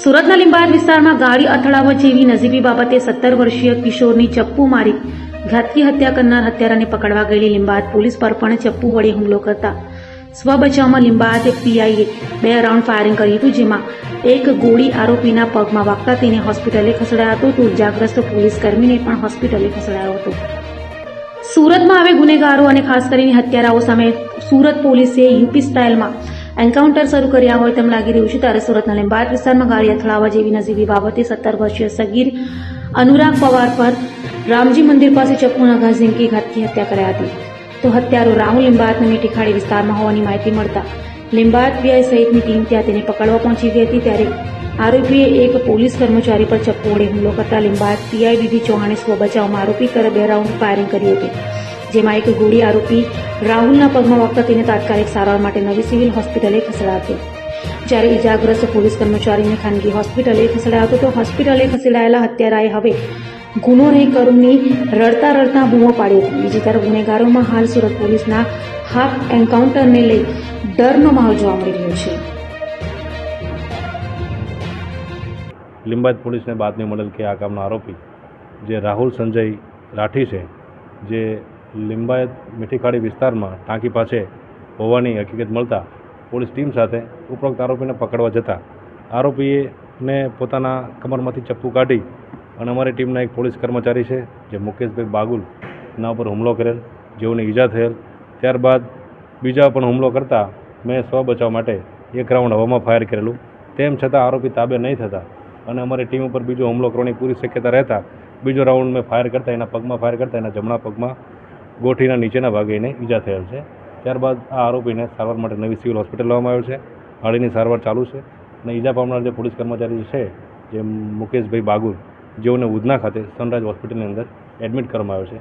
સુરતના લીંબાયત વિસ્તારમાં ગાડી અથડાવવા જેવી નજીવી બાબતે 17 વર્ષીય કિશોરની ચપ્પુ મારી ઘાતકી હત્યા કરનાર હત્યારાને પકડવા ગયેલી લીંબાયત પોલીસ પર પણ ચપ્પુ વડે હુમલો કરતા સ્વબચાવમાં લીંબાયત પીઆઈએ 2 રાઉન્ડ ફાયરિંગ કર્યું હતું, જેમાં એક ગોળી આરોપીના પગમાં વાગતા તેને હોસ્પિટલે ખસેડાયો હતો તો ઇજાગ્રસ્ત પોલીસકર્મીને પણ હોસ્પિટલે ખસેડાયો હતો। સુરતમાં હવે ગુનેગારો અને ખાસ કરીને હત્યારાઓ સામે સુરત પોલીસે યુપી સ્ટાઇલમાં એન્કાઉન્ટર શરૂ કર્યા હોય તેમ લાગી રહ્યું છે। ત્યારે સુરતના લીંબાયત વિસ્તારમાં ગાડી અથડાવવા જેવી નજીવી બાબતે 17 વર્ષીય સગીર અનુરાગ પવાર પર રામજી મંદિર પાસે ચપ્પુના ઘા ઝીંકી ઘાતકી હત્યા કરાઈ હતી। તો હત્યારો રાહુલ લીંબાયતના મીઠીખાડી વિસ્તારમાં હોવાની માહિતી મળતા લીંબાયત પીઆઈ સહિતની ટીમ ત્યાં તેને પકડવા પહોંચી ગઈ હતી। ત્યારે આરોપીએ એક પોલીસ કર્મચારી પર ચપ્પુ વડે હુમલો કરતા લીંબાયત પીઆઈ ડીડી ચૌહાણે સ્વબચાવમાં આરોપી પર 2 રાઉન્ડ ફાયરિંગ કર્યું હતું, જેમાં એક ગોળી આરોપી રાહુલના પગમાં વાગતા તેને તાત્કાલિક સારવાર માટે નવી સિવિલ હોસ્પિટલે ખસેડાયો હતો, જ્યારે ઇજાગ્રસ્ત પોલીસ કર્મચારીને ખાનગી હોસ્પિટલે ખસેડાયો હતો। તો હોસ્પિટલે ખસેડાયેલા હત્યારાએ હવે ગુનો નહીં કરુંની રડતા રડતા બૂમો પાડી હતી। બીજી તરફ ગુનેગારોમાં હાલ સુરત પોલીસના હાફ એન્કાઉન્ટરને લઈ ડરનો માહોલ જોવા મળી રહ્યો છે। लिंबायत पुलिस ने बातमी મળેલ કે આ કામનો આરોપી જે રાહુલ સંજય રાઠી છે, જે લિંબાયત મીઠીખાડી વિસ્તારમાં ટાંકી પાસે હોવાની હકીકત મળતા પોલીસ ટીમ સાથે ઉપરોક્ત આરોપીને પકડવા જતા આરોપીને પોતાના કમરમાંથી ચપ્પુ કાઢી અને અમારી ટીમના એક પોલીસ કર્મચારી છે જે મુકેશભાઈ બાગુલ ના ઉપર હુમલો કરેલ, જેઓને ઈજા થયેલ। ત્યારબાદ બીજા પણ હુમલો કરતા મેં સ્વ બચાવ માટે 1 રાઉન્ડ હવામાં ફાયર કરેલું, તેમ છતાં આરોપી તાબે નહીં થતા અને અમારી ટીમ ઉપર બીજો હુમલો કરવાની પૂરી શક્યતા રહેતા બીજો રાઉન્ડ મેં ફાયર કરતા એના પગમાં ફાયર કરતા એના જમણા પગમાં ગોઠીના નીચેના ભાગે એને ઈજા થયેલ છે। ત્યારબાદ આ આરોપીને સારવાર માટે નવી સિવિલ હોસ્પિટલ લાવવામાં આવ્યો છે, હાડીની સારવાર ચાલુ છે અને ઈજા પામનાર જે પોલીસ કર્મચારી છે જે મુકેશભાઈ બાગુલ, જેઓને ઉધના ખાતે સનરાઈઝ હોસ્પિટલની અંદર એડમિટ કરવામાં આવ્યો છે।